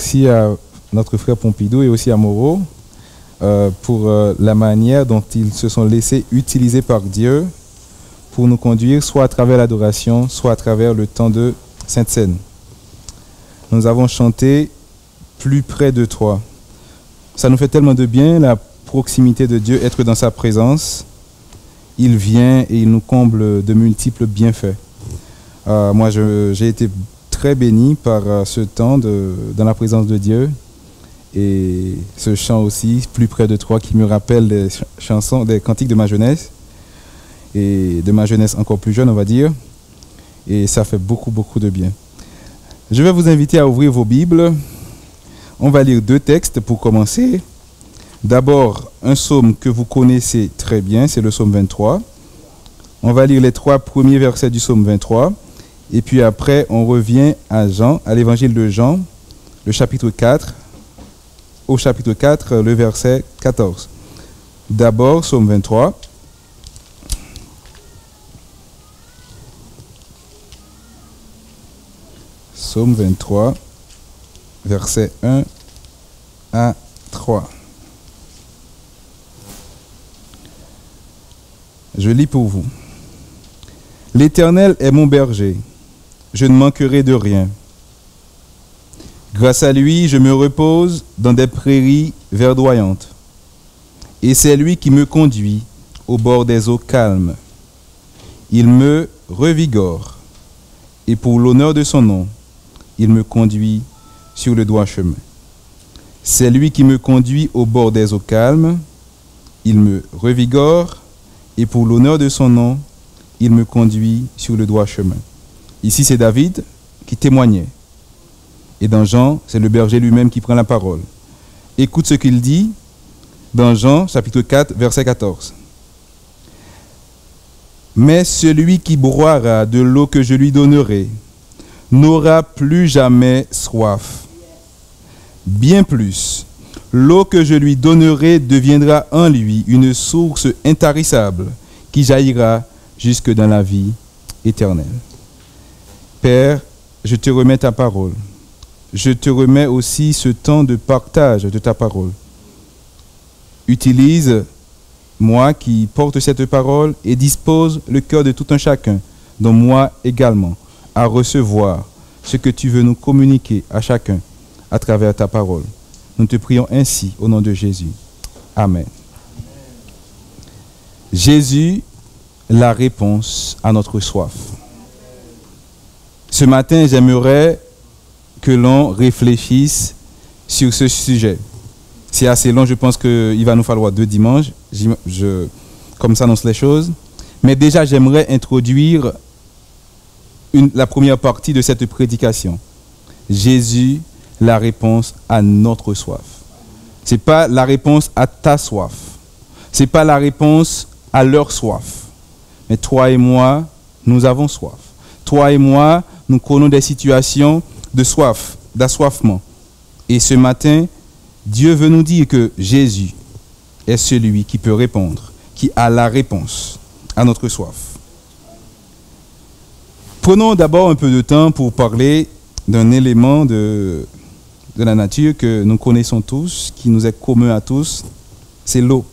merci à notre frère Pompidou et aussi à Moreau pour la manière dont ils se sont laissés utiliser par Dieu pour nous conduire soit à travers l'adoration, soit à travers le temps de Sainte Seine. Nous avons chanté « Plus près de toi ». Ça nous fait tellement de bien, la proximité de Dieu, être dans sa présence. Il vient et il nous comble de multiples bienfaits. Moi, j'ai été très béni par ce temps dans la présence de Dieu. Et ce chant aussi, « Plus près de toi », qui me rappelle des chansons, des cantiques de ma jeunesse. Et de ma jeunesse encore plus jeune, on va dire. Et ça fait beaucoup, beaucoup de bien. Je vais vous inviter à ouvrir vos Bibles. On va lire 2 textes pour commencer. D'abord, un psaume que vous connaissez très bien, c'est le psaume 23. On va lire les 3 premiers versets du psaume 23. Et puis après, on revient à Jean, à l'évangile de Jean, le chapitre 4, au chapitre 4, le verset 14. D'abord, psaume 23. Psaume 23, versets 1 à 3. Je lis pour vous. L'Éternel est mon berger, je ne manquerai de rien. Grâce à lui, je me repose dans des prairies verdoyantes. Et c'est lui qui me conduit au bord des eaux calmes. Il me revigore, et pour l'honneur de son nom, il me conduit sur le droit chemin. C'est lui qui me conduit au bord des eaux calmes. Il me revigore et pour l'honneur de son nom, il me conduit sur le droit chemin. Ici, c'est David qui témoignait. Et dans Jean, c'est le berger lui-même qui prend la parole. Écoute ce qu'il dit dans Jean, chapitre 4, verset 14. Mais celui qui boira de l'eau que je lui donnerai n'aura plus jamais soif. Bien plus, l'eau que je lui donnerai deviendra en lui une source intarissable qui jaillira jusque dans la vie éternelle. Père, je te remets ta parole. Je te remets aussi ce temps de partage de ta parole. Utilise moi qui porte cette parole et dispose le cœur de tout un chacun, dont moi également, à recevoir ce que tu veux nous communiquer à chacun à travers ta parole. Nous te prions ainsi au nom de Jésus. Amen. Jésus, la réponse à notre soif. Ce matin, j'aimerais que l'on réfléchisse sur ce sujet. C'est assez long, je pense qu'il va nous falloir 2 dimanches, comme ça annonce les choses. Mais déjà, j'aimerais introduire la première partie de cette prédication. Jésus, la réponse à notre soif. Ce n'est pas la réponse à ta soif. Ce n'est pas la réponse à leur soif. Mais toi et moi, nous avons soif. Toi et moi, nous connaissons des situations de soif, d'assoiffement. Et ce matin, Dieu veut nous dire que Jésus est celui qui peut répondre, qui a la réponse à notre soif. Prenons d'abord un peu de temps pour parler d'un élément de la nature que nous connaissons tous, qui nous est commun à tous, c'est l'eau.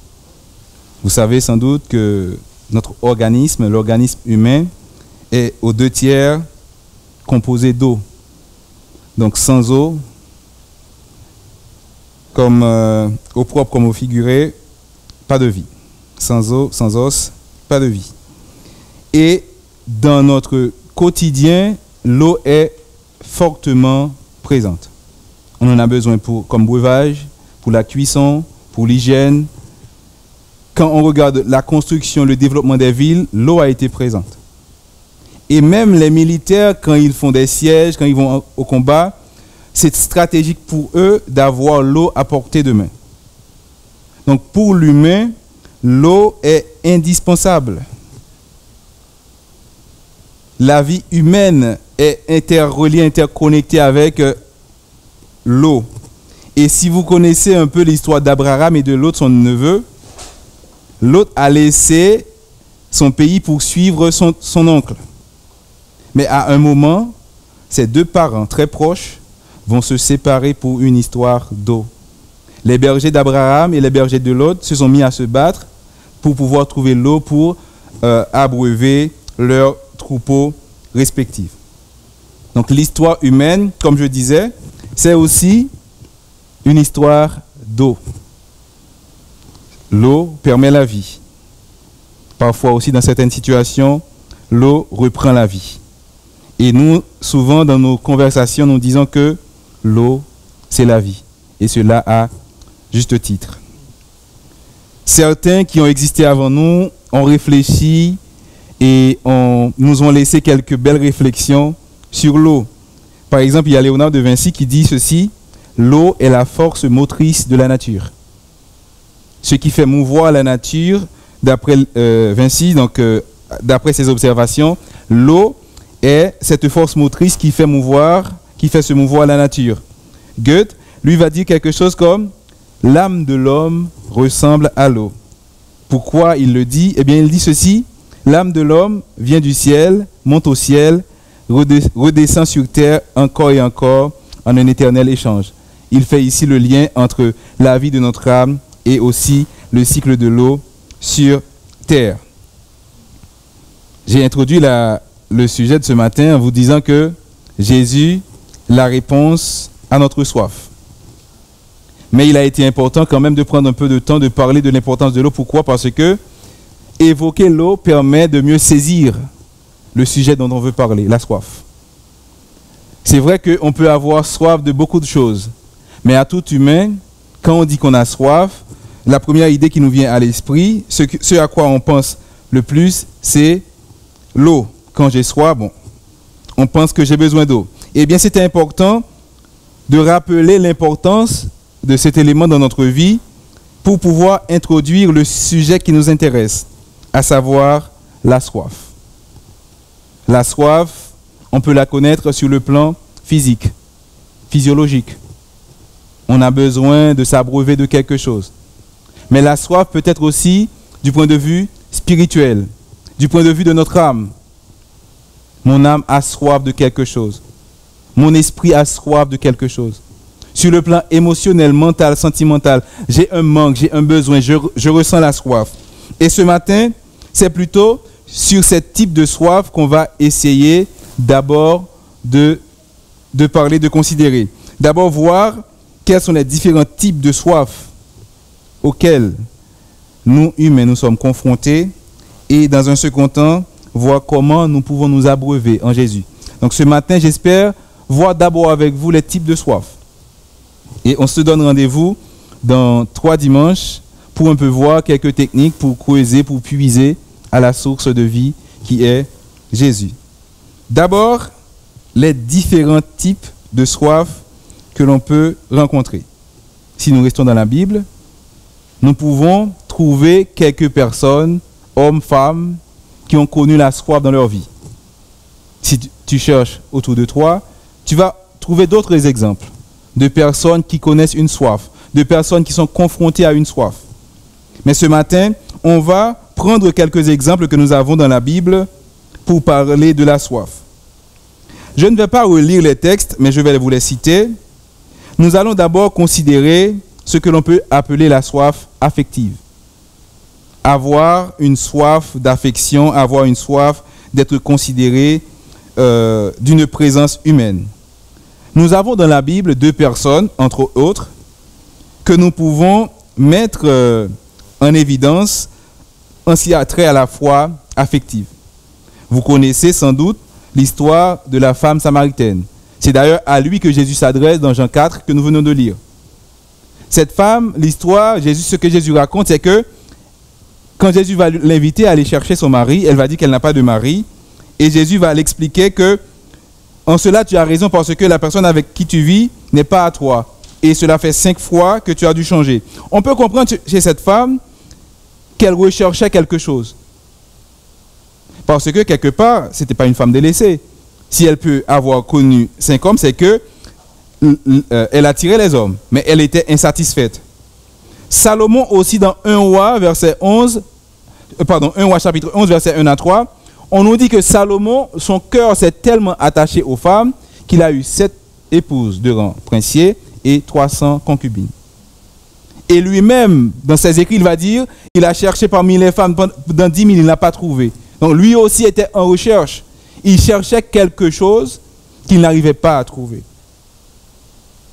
Vous savez sans doute que notre organisme, l'organisme humain, est aux 2/3 composé d'eau. Donc sans eau, comme au propre comme au figuré, pas de vie. Sans eau, sans os, pas de vie. Et dans notre quotidien, l'eau est fortement présente. On en a besoin comme breuvage, pour la cuisson, pour l'hygiène. Quand on regarde la construction, le développement des villes, l'eau a été présente. Et même les militaires, quand ils font des sièges, quand ils vont au combat, c'est stratégique pour eux d'avoir l'eau à portée de main. Donc pour l'humain, l'eau est indispensable. La vie humaine est interreliée, interconnectée avec l'eau. Et si vous connaissez un peu l'histoire d'Abraham et de Lot, son neveu, Lot a laissé son pays pour suivre son oncle. Mais à un moment, ses 2 parents très proches vont se séparer pour une histoire d'eau. Les bergers d'Abraham et les bergers de Lot se sont mis à se battre pour pouvoir trouver l'eau pour abreuver leurs troupeaux respectifs. Donc l'histoire humaine, comme je disais, c'est aussi une histoire d'eau. L'eau permet la vie. Parfois aussi, dans certaines situations, l'eau reprend la vie. Et nous, souvent, dans nos conversations, nous disons que l'eau, c'est la vie. Et cela à juste titre. Certains qui ont existé avant nous ont réfléchi et nous ont laissé quelques belles réflexions sur l'eau. Par exemple, il y a Léonard de Vinci qui dit ceci: l'eau est la force motrice de la nature. Ce qui fait mouvoir la nature, d'après Vinci, donc d'après ses observations, l'eau est cette force motrice qui fait se mouvoir la nature. Goethe, lui, va dire quelque chose comme: l'âme de l'homme ressemble à l'eau. Pourquoi il le dit? Eh bien, il dit ceci: l'âme de l'homme vient du ciel, monte au ciel, redescend sur terre encore et encore en un éternel échange. Il fait ici le lien entre la vie de notre âme et aussi le cycle de l'eau sur terre. J'ai introduit le sujet de ce matin en vous disant que Jésus, la réponse à notre soif. Mais il a été important quand même de prendre un peu de temps de parler de l'importance de l'eau. Pourquoi? Parce que évoquer l'eau permet de mieux saisir le sujet dont on veut parler, la soif. C'est vrai qu'on peut avoir soif de beaucoup de choses, mais à tout humain, quand on dit qu'on a soif, la première idée qui nous vient à l'esprit, ce à quoi on pense le plus, c'est l'eau. Quand j'ai soif, on pense que j'ai besoin d'eau. Eh bien, c'est important de rappeler l'importance de cet élément dans notre vie pour pouvoir introduire le sujet qui nous intéresse, à savoir la soif. La soif, on peut la connaître sur le plan physique, physiologique. On a besoin de s'abreuver de quelque chose. Mais la soif peut être aussi du point de vue spirituel, du point de vue de notre âme. Mon âme a soif de quelque chose. Mon esprit a soif de quelque chose. Sur le plan émotionnel, mental, sentimental, j'ai un manque, j'ai un besoin, je ressens la soif. Et ce matin, c'est plutôt sur ce type de soif qu'on va essayer d'abord de parler, de considérer. D'abord voir quels sont les différents types de soif auxquels nous, humains, nous sommes confrontés, et dans un second temps, voir comment nous pouvons nous abreuver en Jésus. Donc ce matin, j'espère voir d'abord avec vous les types de soif. Et on se donne rendez-vous dans 3 dimanches pour un peu voir quelques techniques pour creuser, pour puiser à la source de vie qui est Jésus. D'abord, les différents types de soif que l'on peut rencontrer. Si nous restons dans la Bible, nous pouvons trouver quelques personnes, hommes, femmes, qui ont connu la soif dans leur vie. Si tu cherches autour de toi, tu vas trouver d'autres exemples de personnes qui connaissent une soif, de personnes qui sont confrontées à une soif. Mais ce matin, on va prendre quelques exemples que nous avons dans la Bible pour parler de la soif. Je ne vais pas relire les textes, mais je vais vous les citer. Nous allons d'abord considérer ce que l'on peut appeler la soif affective. Avoir une soif d'affection, avoir une soif d'être considéré d'une présence humaine. Nous avons dans la Bible 2 personnes, entre autres, que nous pouvons mettre en évidence en ce qui a trait à la foi affective. Vous connaissez sans doute l'histoire de la femme samaritaine. C'est d'ailleurs à lui que Jésus s'adresse dans Jean 4 que nous venons de lire. Cette femme, l'histoire, ce que Jésus raconte, c'est que quand Jésus va l'inviter à aller chercher son mari, elle va dire qu'elle n'a pas de mari. Et Jésus va l'expliquer que en cela, tu as raison parce que la personne avec qui tu vis n'est pas à toi. Et cela fait 5 fois que tu as dû changer. On peut comprendre chez cette femme qu'elle recherchait quelque chose. Parce que quelque part, ce n'était pas une femme délaissée. Si elle peut avoir connu 5 hommes, c'est que elle attirait les hommes, mais elle était insatisfaite. Salomon aussi dans 1 roi chapitre 11, verset 1 à 3, on nous dit que Salomon, son cœur s'est tellement attaché aux femmes qu'il a eu 7 épouses de rang princier et 300 concubines. Et lui-même, dans ses écrits, il va dire, il a cherché parmi les femmes, dans 10 000, il n'a pas trouvé. Donc lui aussi était en recherche. Il cherchait quelque chose qu'il n'arrivait pas à trouver.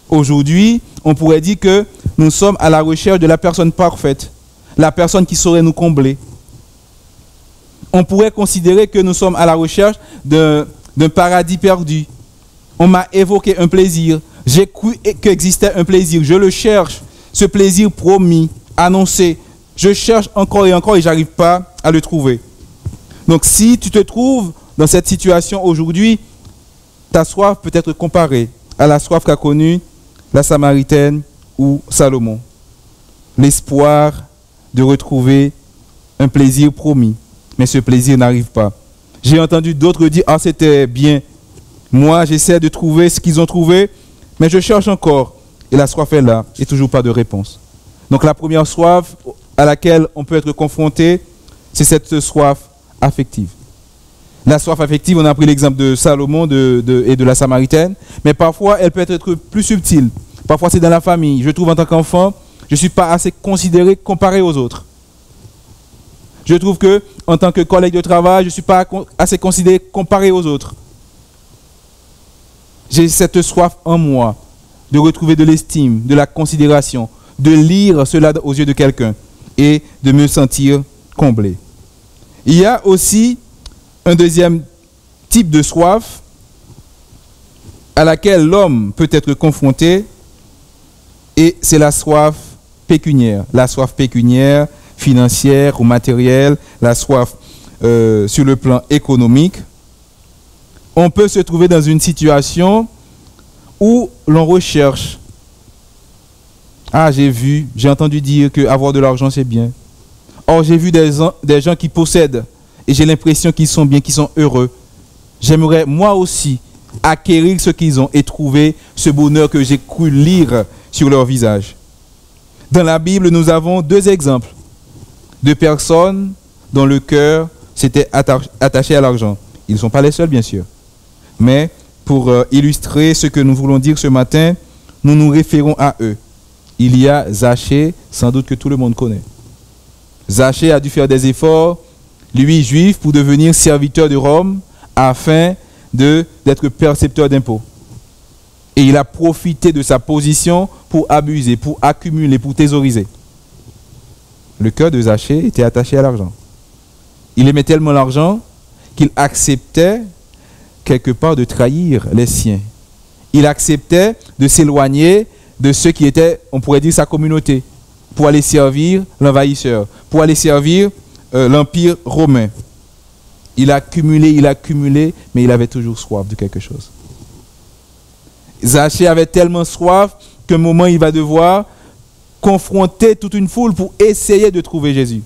Aujourd'hui, on pourrait dire que nous sommes à la recherche de la personne parfaite, la personne qui saurait nous combler. On pourrait considérer que nous sommes à la recherche d'un paradis perdu. On m'a évoqué un plaisir. J'ai cru qu'existait un plaisir. Je le cherche. Ce plaisir promis, annoncé. Je cherche encore et je n'arrive pas à le trouver. Donc si tu te trouves dans cette situation aujourd'hui, ta soif peut être comparée à la soif qu'a connue la Samaritaine ou Salomon. L'espoir de retrouver un plaisir promis. Mais ce plaisir n'arrive pas. J'ai entendu d'autres dire, ah c'était bien. Moi j'essaie de trouver ce qu'ils ont trouvé, mais je cherche encore. Et la soif est là, et toujours pas de réponse. Donc la première soif à laquelle on peut être confronté, c'est cette soif affective. La soif affective, on a pris l'exemple de Salomon et de la Samaritaine, mais parfois elle peut être plus subtile. Parfois c'est dans la famille. Je trouve en tant qu'enfant, je ne suis pas assez considéré comparé aux autres. Je trouve que en tant que collègue de travail, je ne suis pas assez considéré comparé aux autres. J'ai cette soif en moi de retrouver de l'estime, de la considération, de lire cela aux yeux de quelqu'un et de me sentir comblé. Il y a aussi un deuxième type de soif à laquelle l'homme peut être confronté, et c'est la soif pécuniaire. La soif pécuniaire, financière ou matérielle, la soif sur le plan économique. On peut se trouver dans une situation où l'on recherche. Ah, j'ai entendu dire qu'avoir de l'argent, c'est bien. Or, j'ai vu des gens qui possèdent et j'ai l'impression qu'ils sont bien, qu'ils sont heureux. J'aimerais, moi aussi, acquérir ce qu'ils ont et trouver ce bonheur que j'ai cru lire sur leur visage. Dans la Bible, nous avons deux exemples de personnes dont le cœur s'était attaché à l'argent. Ils ne sont pas les seuls, bien sûr. Mais pour illustrer ce que nous voulons dire ce matin, nous nous référons à eux. Il y a Zachée, sans doute que tout le monde connaît. Zachée a dû faire des efforts, lui juif, pour devenir serviteur de Rome, afin d'être percepteur d'impôts. Et il a profité de sa position pour abuser, pour accumuler, pour thésauriser. Le cœur de Zachée était attaché à l'argent. Il aimait tellement l'argent qu'il acceptait quelque part de trahir les siens. Il acceptait de s'éloigner de ceux qui étaient, on pourrait dire, sa communauté, pour aller servir l'envahisseur, pour aller servir l'Empire romain. Il a accumulé, mais il avait toujours soif de quelque chose. Zachée avait tellement soif qu'à un moment, il va devoir confronter toute une foule pour essayer de trouver Jésus.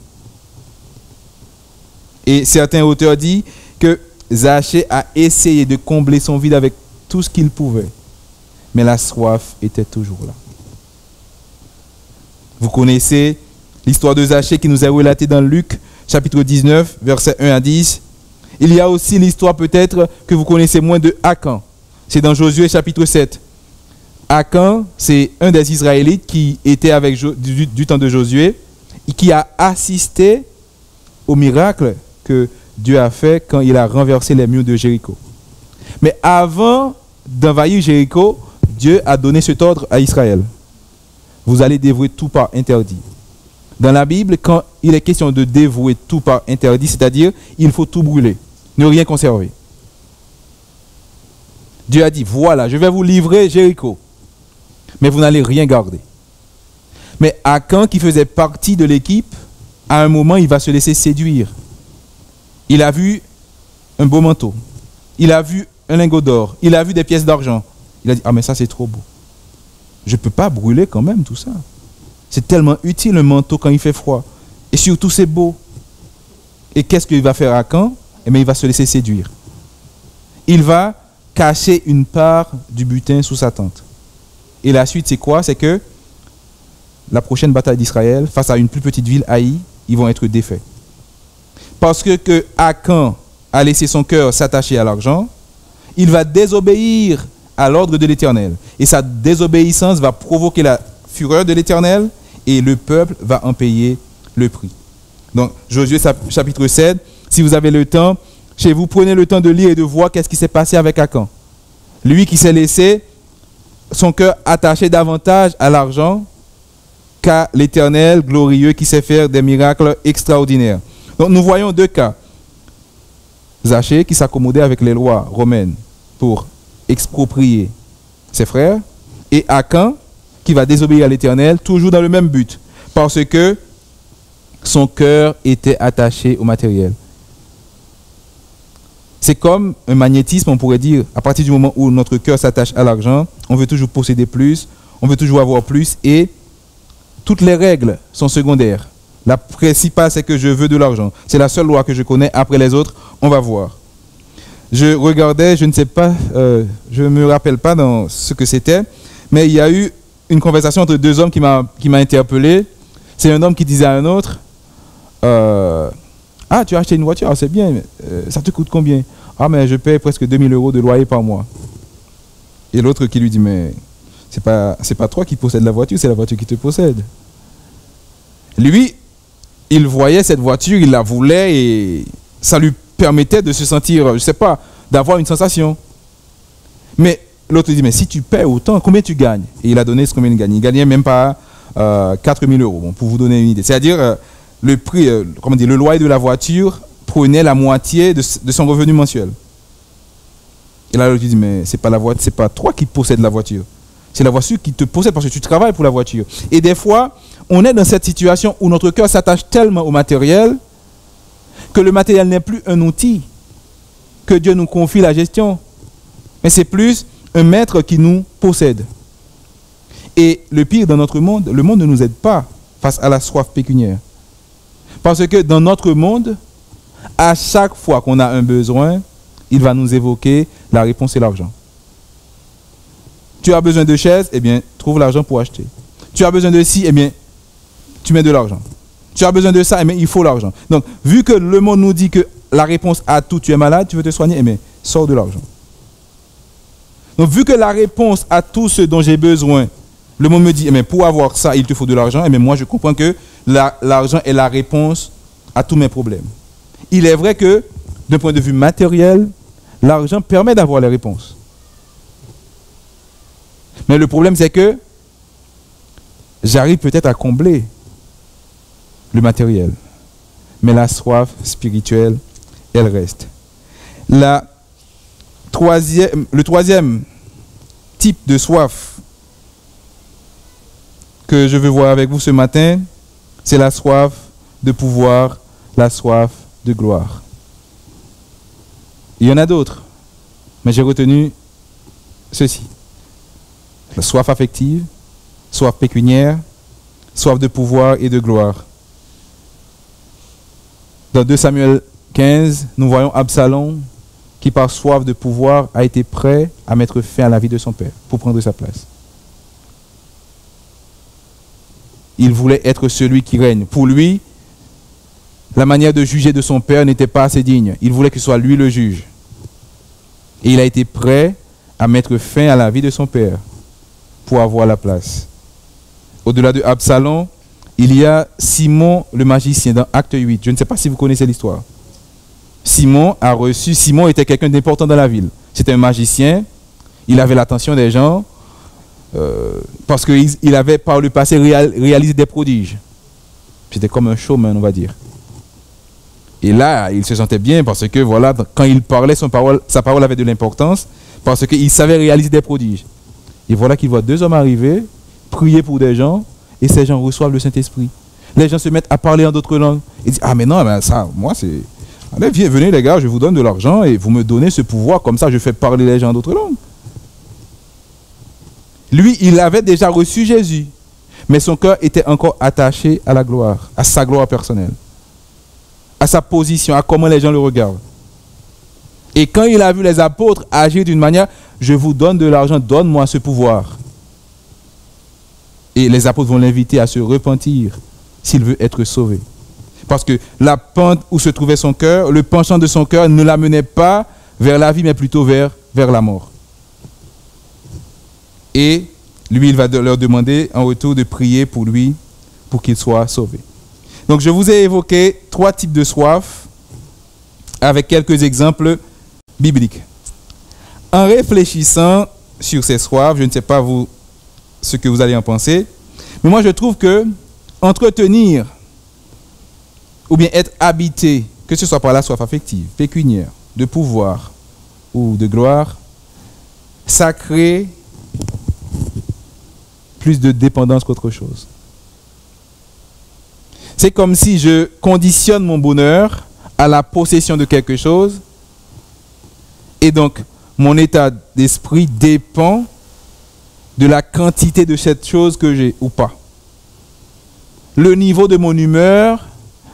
Et certains auteurs disent que Zachée a essayé de combler son vide avec tout ce qu'il pouvait. Mais la soif était toujours là. Vous connaissez l'histoire de Zachée qui nous est relatée dans Luc, chapitre 19, versets 1 à 10. Il y a aussi l'histoire peut-être que vous connaissez moins de Akan. C'est dans Josué, chapitre 7. Akan, c'est un des Israélites qui était avec du temps de Josué et qui a assisté au miracle que Dieu a fait quand il a renversé les murs de Jéricho. Mais avant d'envahir Jéricho, Dieu a donné cet ordre à Israël. Vous allez dévouer tout par interdit. Dans la Bible, quand il est question de dévouer tout par interdit, c'est-à-dire il faut tout brûler, ne rien conserver. Dieu a dit, voilà, je vais vous livrer Jéricho, mais vous n'allez rien garder. Mais Akan, qui faisait partie de l'équipe, à un moment, il va se laisser séduire. Il a vu un beau manteau, il a vu un lingot d'or, il a vu des pièces d'argent. Il a dit, ah mais ça c'est trop beau. Je ne peux pas brûler quand même tout ça. C'est tellement utile un manteau quand il fait froid. Et surtout c'est beau. Et qu'est-ce qu'il va faire Akan? Eh bien il va se laisser séduire. Il va cacher une part du butin sous sa tente. Et la suite c'est quoi? C'est que la prochaine bataille d'Israël, face à une plus petite ville, Haï, ils vont être défaits. Parce que Akan a laissé son cœur s'attacher à l'argent, il va désobéir à l'ordre de l'Éternel. Et sa désobéissance va provoquer la fureur de l'Éternel et le peuple va en payer le prix. Donc, Josué chapitre 7, si vous avez le temps, chez vous, prenez le temps de lire et de voir qu'est-ce qui s'est passé avec Akan. Lui qui s'est laissé son cœur attaché davantage à l'argent qu'à l'Éternel glorieux qui sait faire des miracles extraordinaires. Donc, nous voyons deux cas. Zachée qui s'accommodait avec les lois romaines pour exproprier ses frères, et Akan qui va désobéir à l'Éternel, toujours dans le même but, parce que son cœur était attaché au matériel. C'est comme un magnétisme, on pourrait dire, à partir du moment où notre cœur s'attache à l'argent, on veut toujours posséder plus, on veut toujours avoir plus, et toutes les règles sont secondaires. La principale, c'est que je veux de l'argent. C'est la seule loi que je connais. Après les autres, on va voir. Je regardais, je ne sais pas, je ne me rappelle pas dans ce que c'était, mais il y a eu une conversation entre deux hommes qui m'a interpellé. C'est un homme qui disait à un autre, ah, tu as acheté une voiture, c'est bien, ça te coûte combien? Ah, mais je paye presque 2000 € de loyer par mois. Et l'autre qui lui dit, mais c'est pas toi qui possèdes la voiture, c'est la voiture qui te possède. Lui, il voyait cette voiture, il la voulait et ça lui permettait de se sentir, je ne sais pas, d'avoir une sensation. Mais l'autre dit, mais si tu paies autant, combien tu gagnes? Et il a donné ce combien il gagnait. Il gagnait même pas 4000 €, bon, pour vous donner une idée. C'est-à-dire, le prix, comment dire, le loyer de la voiture prenait la moitié de son revenu mensuel. Et là, l'autre dit, mais c'est pas la voiture, c'est pas toi qui possèdes la voiture. C'est la voiture qui te possède parce que tu travailles pour la voiture. Et des fois, on est dans cette situation où notre cœur s'attache tellement au matériel que le matériel n'est plus un outil que Dieu nous confie la gestion. Mais c'est plus un maître qui nous possède. Et le pire dans notre monde, le monde ne nous aide pas face à la soif pécuniaire. Parce que dans notre monde, à chaque fois qu'on a un besoin, il va nous évoquer la réponse et l'argent. Tu as besoin de chaises, eh bien, trouve l'argent pour acheter. Tu as besoin de ci, eh bien, tu mets de l'argent. Tu as besoin de ça, eh bien, il faut l'argent. Donc, vu que le monde nous dit que la réponse à tout, tu es malade, tu veux te soigner, eh bien, sors de l'argent. Donc, vu que la réponse à tout ce dont j'ai besoin, le monde me dit, eh bien, pour avoir ça, il te faut de l'argent, eh bien, moi, je comprends que l'argent est la réponse à tous mes problèmes. Il est vrai que, d'un point de vue matériel, l'argent permet d'avoir les réponses. Mais le problème, c'est que j'arrive peut-être à combler le matériel. Mais la soif spirituelle, elle reste. Le troisième type de soif que je veux voir avec vous ce matin, c'est la soif de pouvoir, la soif de gloire. Il y en a d'autres, mais j'ai retenu ceci. La soif affective, soif pécuniaire, soif de pouvoir et de gloire. Dans 2 Samuel 15, nous voyons Absalom qui, par soif de pouvoir, a été prêt à mettre fin à la vie de son père pour prendre sa place. Il voulait être celui qui règne. Pour lui, la manière de juger de son père n'était pas assez digne. Il voulait que ce soit lui le juge. Et il a été prêt à mettre fin à la vie de son père pour avoir la place. Au-delà de Absalom, il y a Simon le magicien dans Acte 8. Je ne sais pas si vous connaissez l'histoire. Simon était quelqu'un d'important dans la ville. C'était un magicien. Il avait l'attention des gens parce qu'il avait par le passé réalisé des prodiges. C'était comme un showman, on va dire. Et là, il se sentait bien parce que voilà, quand il parlait, sa parole avait de l'importance parce qu'il savait réaliser des prodiges. Et voilà qu'il voit 2 hommes arriver, prier pour des gens, et ces gens reçoivent le Saint-Esprit. Les gens se mettent à parler en d'autres langues. Ils disent, ah mais non, mais ça, moi c'est... Allez, venez les gars, je vous donne de l'argent et vous me donnez ce pouvoir, comme ça je fais parler les gens en d'autres langues. Lui, il avait déjà reçu Jésus, mais son cœur était encore attaché à la gloire, à sa gloire personnelle, à sa position, à comment les gens le regardent. Et quand il a vu les apôtres agir d'une manière, je vous donne de l'argent, donne-moi ce pouvoir. Et les apôtres vont l'inviter à se repentir s'il veut être sauvé. Parce que la pente où se trouvait son cœur, le penchant de son cœur ne l'amenait pas vers la vie, mais plutôt vers la mort. Et lui, il va leur demander en retour de prier pour lui, pour qu'il soit sauvé. Donc, je vous ai évoqué 3 types de soif avec quelques exemples bibliques. En réfléchissant sur ces soifs, je ne sais pas vous ce que vous allez en penser, mais moi je trouve que entretenir ou bien être habité, que ce soit par la soif affective, pécuniaire, de pouvoir ou de gloire, ça crée plus de dépendance qu'autre chose. C'est comme si je conditionne mon bonheur à la possession de quelque chose et donc mon état d'esprit dépend de la quantité de cette chose que j'ai ou pas. Le niveau de mon humeur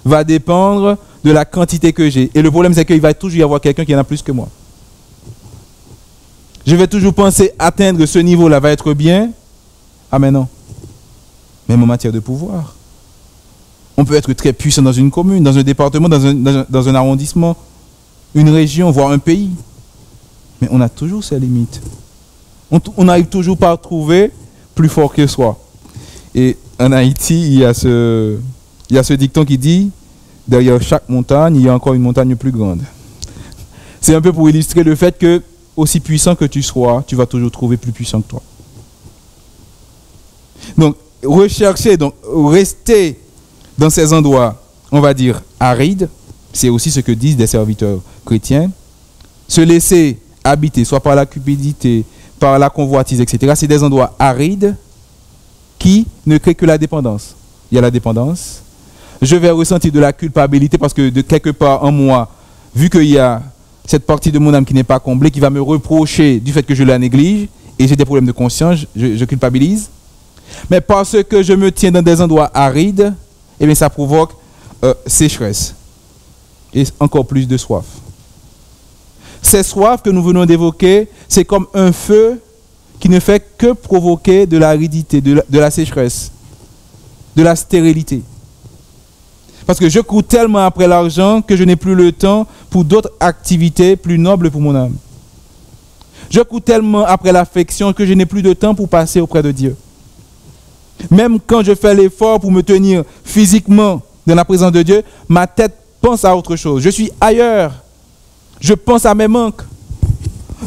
va dépendre de la quantité que j'ai. Et le problème, c'est qu'il va toujours y avoir quelqu'un qui en a plus que moi. Je vais toujours penser atteindre ce niveau-là va être bien. Ah mais non. Même en matière de pouvoir. On peut être très puissant dans une commune, dans un département, dans un arrondissement, une région, voire un pays. Mais on a toujours ses limites. On n'arrive toujours pas à trouver plus fort que soi. Et en Haïti, il y a ce dicton qui dit « Derrière chaque montagne, il y a encore une montagne plus grande ». C'est un peu pour illustrer le fait que, aussi puissant que tu sois, tu vas toujours trouver plus puissant que toi. Donc, rester dans ces endroits, on va dire, arides, c'est aussi ce que disent des serviteurs chrétiens. Se laisser habiter, soit par la cupidité, par la convoitise, etc. C'est des endroits arides qui ne créent que la dépendance. Il y a la dépendance. Je vais ressentir de la culpabilité parce que de quelque part en moi, vu qu'il y a cette partie de mon âme qui n'est pas comblée, qui va me reprocher du fait que je la néglige, et j'ai des problèmes de conscience, je culpabilise. Mais parce que je me tiens dans des endroits arides, eh bien ça provoque sécheresse et encore plus de soif. Ces soifs que nous venons d'évoquer, c'est comme un feu qui ne fait que provoquer de l'aridité, de la sécheresse, de la stérilité. Parce que je cours tellement après l'argent que je n'ai plus le temps pour d'autres activités plus nobles pour mon âme. Je cours tellement après l'affection que je n'ai plus de temps pour passer auprès de Dieu. Même quand je fais l'effort pour me tenir physiquement dans la présence de Dieu, ma tête pense à autre chose. Je suis ailleurs. Je pense à mes manques.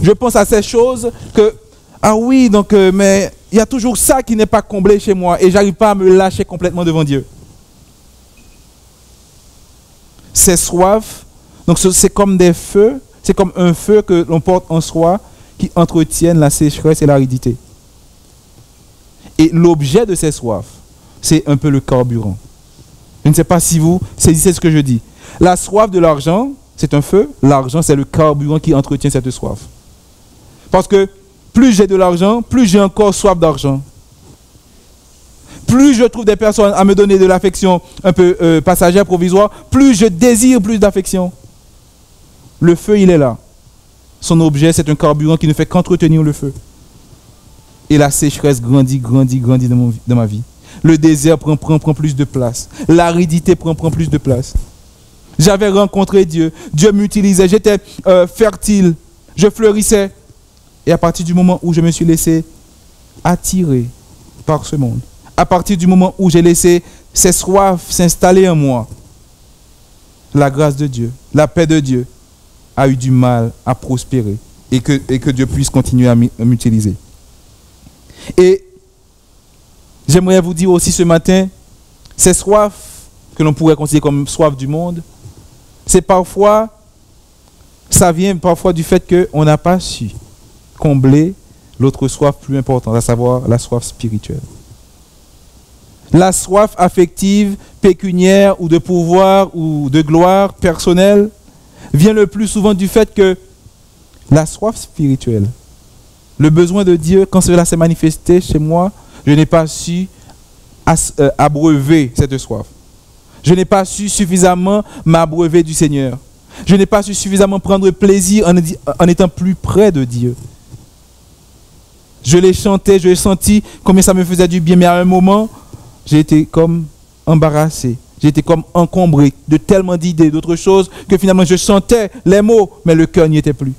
Je pense à ces choses que, ah oui, donc, mais il y a toujours ça qui n'est pas comblé chez moi et je n'arrive pas à me lâcher complètement devant Dieu. Ces soifs, donc c'est comme des feux, c'est comme un feu que l'on porte en soi qui entretiennent la sécheresse et l'aridité. Et l'objet de ces soifs, c'est un peu le carburant. Je ne sais pas si vous saisissez ce que je dis. La soif de l'argent, c'est un feu. L'argent, c'est le carburant qui entretient cette soif. Parce que plus j'ai de l'argent, plus j'ai encore soif d'argent. Plus je trouve des personnes à me donner de l'affection un peu passagère, provisoire, plus je désire plus d'affection. Le feu, il est là. Son objet, c'est un carburant qui ne fait qu'entretenir le feu. Et la sécheresse grandit dans ma vie. Le désert prend plus de place. L'aridité prend plus de place. J'avais rencontré Dieu. Dieu m'utilisait. J'étais fertile. Je fleurissais. Et à partir du moment où je me suis laissé attirer par ce monde, à partir du moment où j'ai laissé ces soifs s'installer en moi, la grâce de Dieu, la paix de Dieu a eu du mal à prospérer et que Dieu puisse continuer à m'utiliser. Et j'aimerais vous dire aussi ce matin, ces soifs que l'on pourrait considérer comme soif du monde, ça vient parfois du fait qu'on n'a pas su combler l'autre soif plus importante, à savoir la soif spirituelle. La soif affective, pécuniaire ou de pouvoir ou de gloire personnelle vient le plus souvent du fait que la soif spirituelle, le besoin de Dieu, quand cela s'est manifesté chez moi, je n'ai pas su abreuver cette soif. Je n'ai pas su suffisamment m'abreuver du Seigneur. Je n'ai pas su suffisamment prendre plaisir en étant plus près de Dieu. Je l'ai chanté, je l'ai senti combien ça me faisait du bien, mais à un moment, j'ai été comme embarrassé. J'ai été comme encombré de tellement d'idées, d'autres choses, que finalement je chantais les mots, mais le cœur n'y était plus.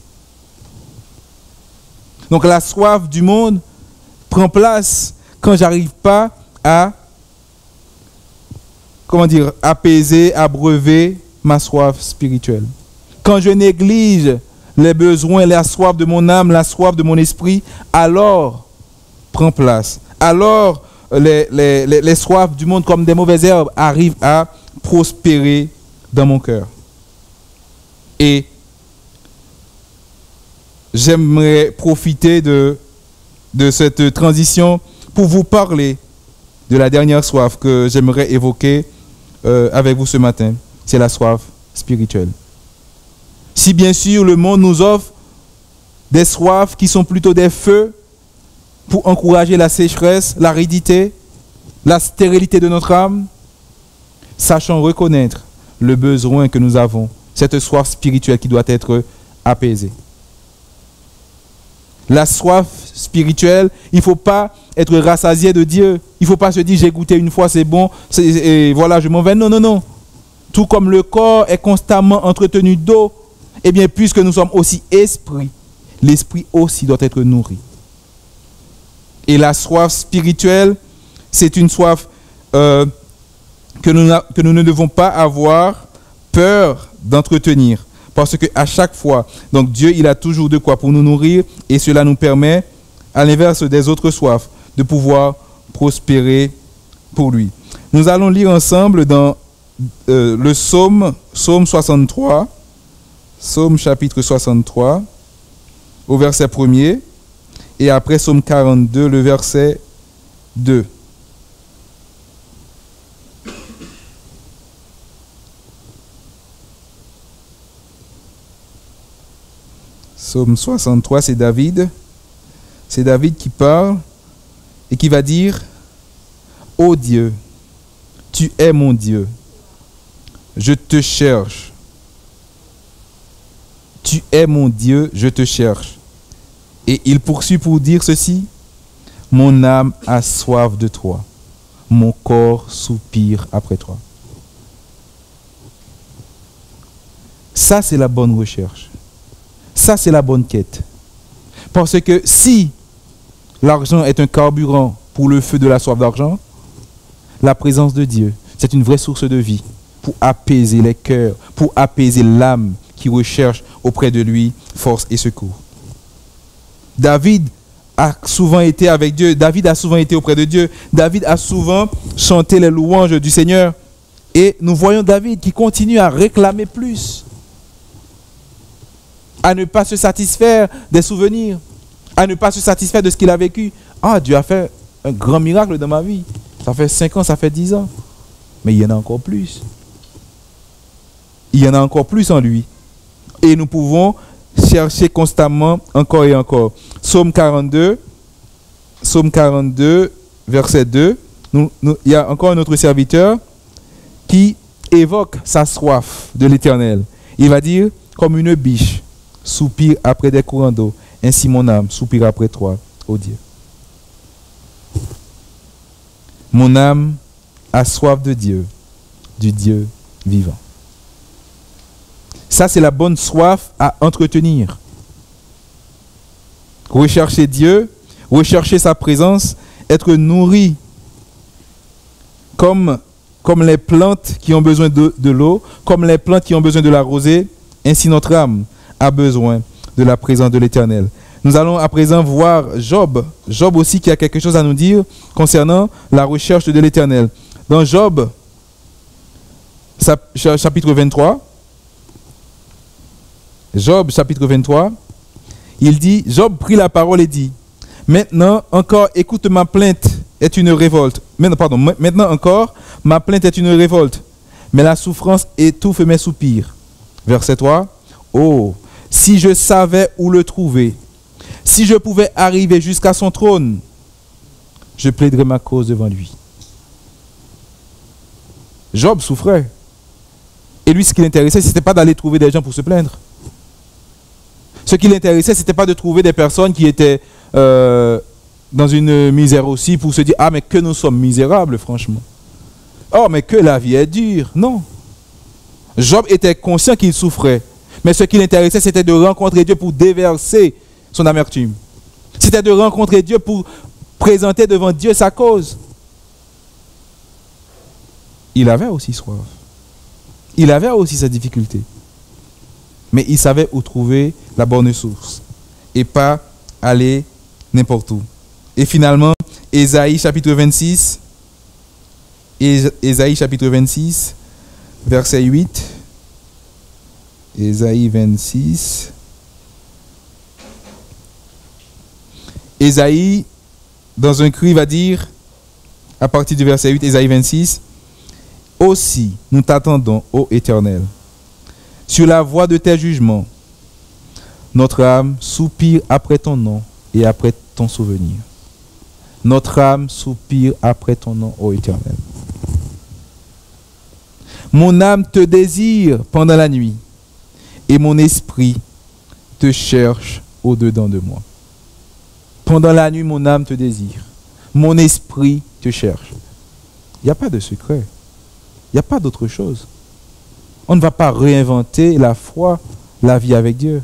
Donc la soif du monde prend place quand j'arrive pas à, apaiser, abreuver ma soif spirituelle. Quand je néglige les besoins, la soif de mon âme, la soif de mon esprit, alors prend place. Alors les soifs du monde comme des mauvaises herbes arrivent à prospérer dans mon cœur. Et j'aimerais profiter de cette transition pour vous parler de la dernière soif que j'aimerais évoquer avec vous ce matin. C'est la soif spirituelle. Si bien sûr le monde nous offre des soifs qui sont plutôt des feux pour encourager la sécheresse, l'aridité, la stérilité de notre âme, sachant reconnaître le besoin que nous avons, cette soif spirituelle qui doit être apaisée. La soif spirituelle, il ne faut pas être rassasié de Dieu. Il ne faut pas se dire j'ai goûté une fois, c'est bon, et voilà, je m'en vais. Non, non, non. Tout comme le corps est constamment entretenu d'eau, eh bien, puisque nous sommes aussi esprit, l'esprit aussi doit être nourri. Et la soif spirituelle, c'est une soif que nous ne devons pas avoir peur d'entretenir. Parce qu'à chaque fois, donc Dieu, il a toujours de quoi pour nous nourrir et cela nous permet, à l'inverse des autres soifs, de pouvoir prospérer pour lui. Nous allons lire ensemble dans le psaume 63, psaume chapitre 63, au verset 1er, et après psaume 42, le verset 2. Psaume 63, c'est David. C'est David qui parle et qui va dire « Ô Dieu, tu es mon Dieu, je te cherche. Tu es mon Dieu, je te cherche. » Et il poursuit pour dire ceci « Mon âme a soif de toi, mon corps soupire après toi. » Ça, c'est la bonne recherche. Ça, c'est la bonne quête. Parce que si l'argent est un carburant pour le feu de la soif d'argent, la présence de Dieu, c'est une vraie source de vie pour apaiser les cœurs, pour apaiser l'âme qui recherche auprès de lui force et secours. David a souvent été avec Dieu. David a souvent été auprès de Dieu. David a souvent chanté les louanges du Seigneur. Et nous voyons David qui continue à réclamer plus, à ne pas se satisfaire des souvenirs, à ne pas se satisfaire de ce qu'il a vécu. Ah, Dieu a fait un grand miracle dans ma vie. Ça fait 5 ans, ça fait 10 ans. Mais il y en a encore plus. Il y en a encore plus en lui. Et nous pouvons chercher constamment encore et encore. Psaume 42, verset 2. Il y a encore un autre serviteur qui évoque sa soif de l'Éternel. Il va dire, comme une biche soupire après des courants d'eau, ainsi mon âme soupire après toi, ô Dieu. Mon âme a soif de Dieu, du Dieu vivant. Ça, c'est la bonne soif à entretenir. Rechercher Dieu, rechercher sa présence, être nourri comme les plantes qui ont besoin de l'eau, comme les plantes qui ont besoin de la rosée, ainsi notre âme a besoin de la présence de l'Éternel. Nous allons à présent voir Job. Job aussi qui a quelque chose à nous dire concernant la recherche de l'Éternel. Dans Job, chapitre 23, Job, chapitre 23, il dit, Job prit la parole et dit, maintenant encore, écoute ma plainte est une révolte. Maintenant encore, ma plainte est une révolte, mais la souffrance étouffe mes soupirs. Verset 3, oh, si je savais où le trouver, si je pouvais arriver jusqu'à son trône, je plaiderais ma cause devant lui. Job souffrait. Et lui, ce qui l'intéressait, ce n'était pas d'aller trouver des gens pour se plaindre. Ce qui l'intéressait, ce n'était pas de trouver des personnes qui étaient dans une misère aussi pour se dire « Ah, mais que nous sommes misérables, franchement. Oh, mais que la vie est dure. » Non. Job était conscient qu'il souffrait. Mais ce qui l'intéressait, c'était de rencontrer Dieu pour déverser son amertume. C'était de rencontrer Dieu pour présenter devant Dieu sa cause. Il avait aussi soif. Il avait aussi sa difficulté. Mais il savait où trouver la bonne source et pas aller n'importe où. Et finalement, Ésaïe chapitre 26, Ésaïe chapitre 26, verset 8. Ésaïe 26. Ésaïe, dans un cri, va dire, à partir du verset 8, Ésaïe 26, « Aussi, nous t'attendons, ô Éternel, sur la voie de tes jugements. Notre âme soupire après ton nom et après ton souvenir. Notre âme soupire après ton nom, ô Éternel. Mon âme te désire pendant la nuit et mon esprit te cherche au-dedans de moi. » Pendant la nuit, mon âme te désire. Mon esprit te cherche. Il n'y a pas de secret. Il n'y a pas d'autre chose. On ne va pas réinventer la foi, la vie avec Dieu.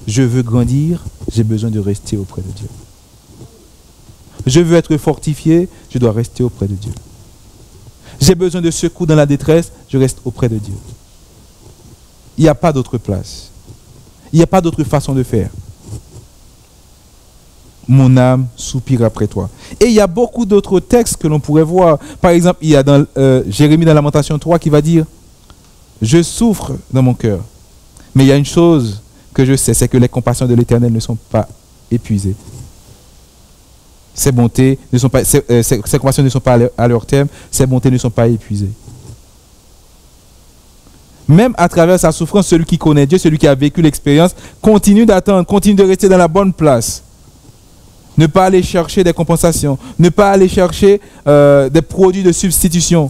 Je veux grandir, j'ai besoin de rester auprès de Dieu. Je veux être fortifié, je dois rester auprès de Dieu. J'ai besoin de secours dans la détresse, je reste auprès de Dieu. Il n'y a pas d'autre place. Il n'y a pas d'autre façon de faire. Mon âme soupire après toi. Et il y a beaucoup d'autres textes que l'on pourrait voir. Par exemple, il y a dans Jérémie dans Lamentation 3 qui va dire « Je souffre dans mon cœur, mais il y a une chose que je sais, c'est que les compassions de l'Éternel ne sont pas épuisées. Ses bontés ne sont pas, ses compassions ne sont pas à leur terme, ses bontés ne sont pas épuisées. » Même à travers sa souffrance, celui qui connaît Dieu, celui qui a vécu l'expérience, continue d'attendre, continue de rester dans la bonne place. Ne pas aller chercher des compensations, ne pas aller chercher des produits de substitution.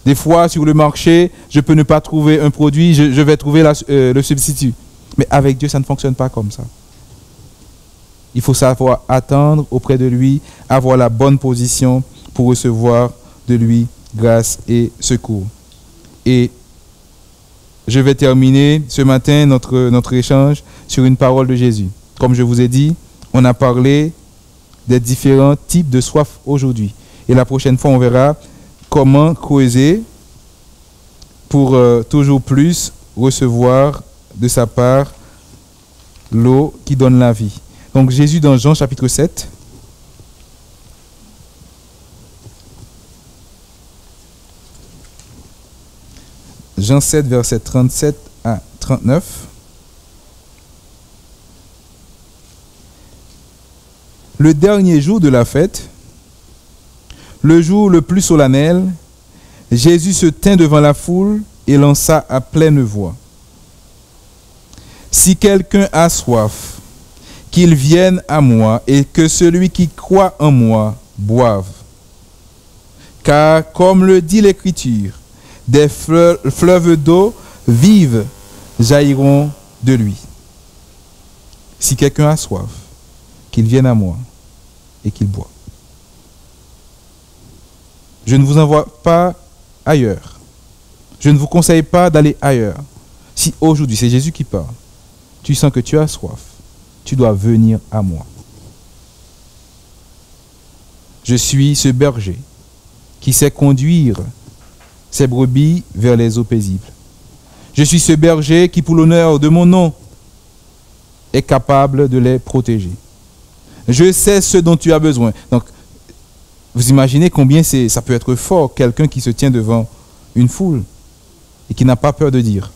Des fois, sur le marché, je peux ne pas trouver un produit, je vais trouver le substitut. Mais avec Dieu, ça ne fonctionne pas comme ça. Il faut savoir attendre auprès de lui, avoir la bonne position pour recevoir de lui grâce et secours. Et je vais terminer ce matin notre échange sur une parole de Jésus. Comme je vous ai dit, on a parlé des différents types de soif aujourd'hui. Et la prochaine fois, on verra comment creuser pour toujours plus recevoir de sa part l'eau qui donne la vie. Donc Jésus dans Jean chapitre 7. Jean 7, verset 37 à 39. Le dernier jour de la fête, le jour le plus solennel, Jésus se tint devant la foule et lança à pleine voix: Si quelqu'un a soif, qu'il vienne à moi et que celui qui croit en moi boive. Car, comme le dit l'Écriture, des fleuves d'eau vive jailliront de lui. Si quelqu'un a soif, qu'il vienne à moi et qu'il boive. Je ne vous envoie pas ailleurs. Je ne vous conseille pas d'aller ailleurs. Si aujourd'hui, c'est Jésus qui parle, tu sens que tu as soif, tu dois venir à moi. Je suis ce berger qui sait conduire ses brebis vers les eaux paisibles. Je suis ce berger qui, pour l'honneur de mon nom, est capable de les protéger. Je sais ce dont tu as besoin. Donc, vous imaginez combien ça peut être fort, quelqu'un qui se tient devant une foule et qui n'a pas peur de dire: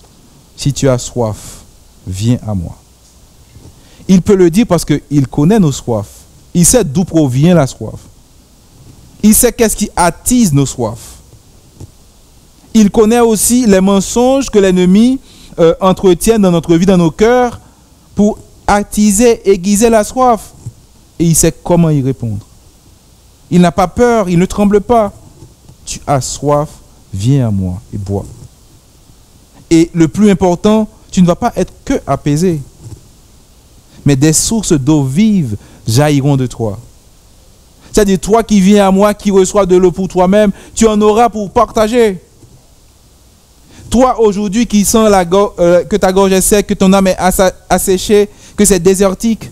si tu as soif, viens à moi. Il peut le dire parce qu'il connaît nos soifs. Il sait d'où provient la soif. Il sait qu'est-ce qui attise nos soifs. Il connaît aussi les mensonges que l'ennemi entretient dans notre vie, dans nos cœurs, pour attiser, aiguiser la soif. Et il sait comment y répondre. Il n'a pas peur, il ne tremble pas. Tu as soif, viens à moi et bois. Et le plus important, tu ne vas pas être que apaisé, mais des sources d'eau vive jailliront de toi. C'est-à-dire, toi qui viens à moi, qui reçois de l'eau pour toi-même, tu en auras pour partager. Toi aujourd'hui qui sens que ta gorge est sec, que ton âme est asséchée, que c'est désertique,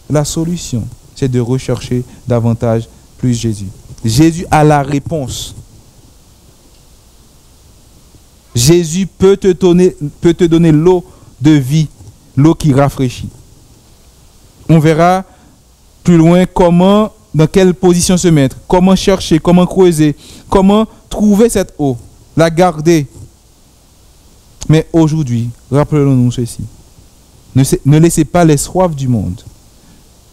la solution, c'est de rechercher davantage plus Jésus. Jésus a la réponse. Jésus peut te donner l'eau de vie, l'eau qui rafraîchit. On verra plus loin comment, dans quelle position se mettre, comment chercher, comment creuser, comment trouver cette eau, la garder. Mais aujourd'hui, rappelons-nous ceci. Ne laissez pas les soifs du monde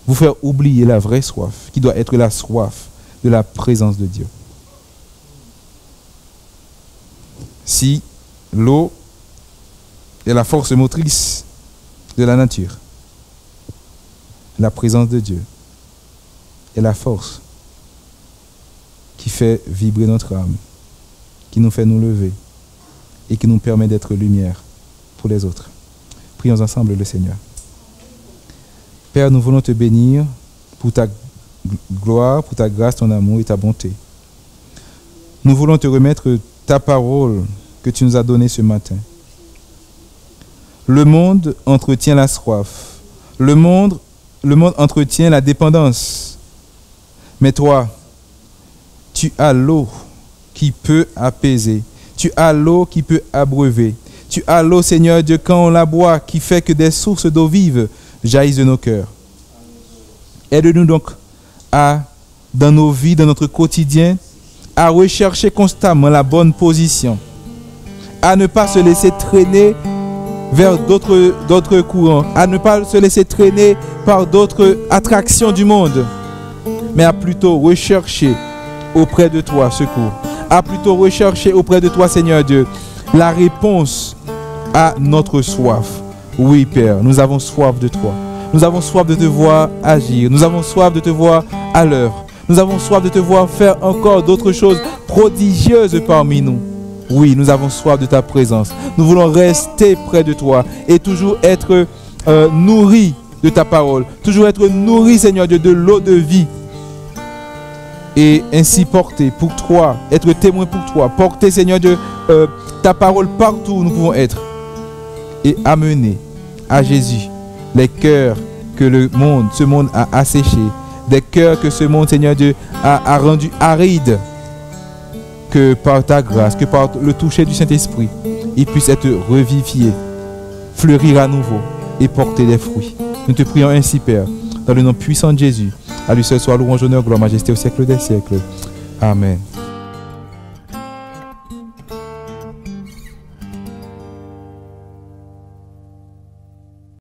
vous faire oublier la vraie soif, qui doit être la soif de la présence de Dieu. Si l'eau est la force motrice de la nature, la présence de Dieu est la force qui fait vibrer notre âme, qui nous fait nous lever et qui nous permet d'être lumière pour les autres. Prions ensemble le Seigneur. Père, nous voulons te bénir pour ta gloire, pour ta grâce, ton amour et ta bonté. Nous voulons te remettre ta parole que tu nous as donnée ce matin. Le monde entretient la soif. Le monde entretient la dépendance. Mais toi, tu as l'eau qui peut apaiser. Tu as l'eau qui peut abreuver. Tu as l'eau, Seigneur Dieu, quand on la boit, qui fait que des sources d'eau vive jaillissent de nos cœurs. Aide-nous donc dans nos vies, dans notre quotidien, à rechercher constamment la bonne position, à ne pas se laisser traîner vers d'autres courants, à ne pas se laisser traîner par d'autres attractions du monde, mais à plutôt rechercher auprès de toi secours, à plutôt rechercher auprès de toi, Seigneur Dieu, la réponse à notre soif. Oui, Père, nous avons soif de toi. Nous avons soif de te voir agir. Nous avons soif de te voir à l'heure. Nous avons soif de te voir faire encore d'autres choses prodigieuses parmi nous. Oui, nous avons soif de ta présence. Nous voulons rester près de toi et toujours être nourris de ta parole. Toujours être nourris, Seigneur Dieu, de l'eau de vie. Et ainsi porter pour toi, être témoin pour toi. Porter, Seigneur Dieu, ta parole partout où nous pouvons être. Et amener à Jésus les cœurs que ce monde a asséchés, des cœurs que ce monde, Seigneur Dieu, a rendus arides, que par ta grâce, que par le toucher du Saint-Esprit, ils puissent être revivifiés, fleurir à nouveau et porter des fruits. Nous te prions ainsi, Père, dans le nom puissant de Jésus. À lui seul soit louange, honneur, gloire, majesté au siècle des siècles. Amen.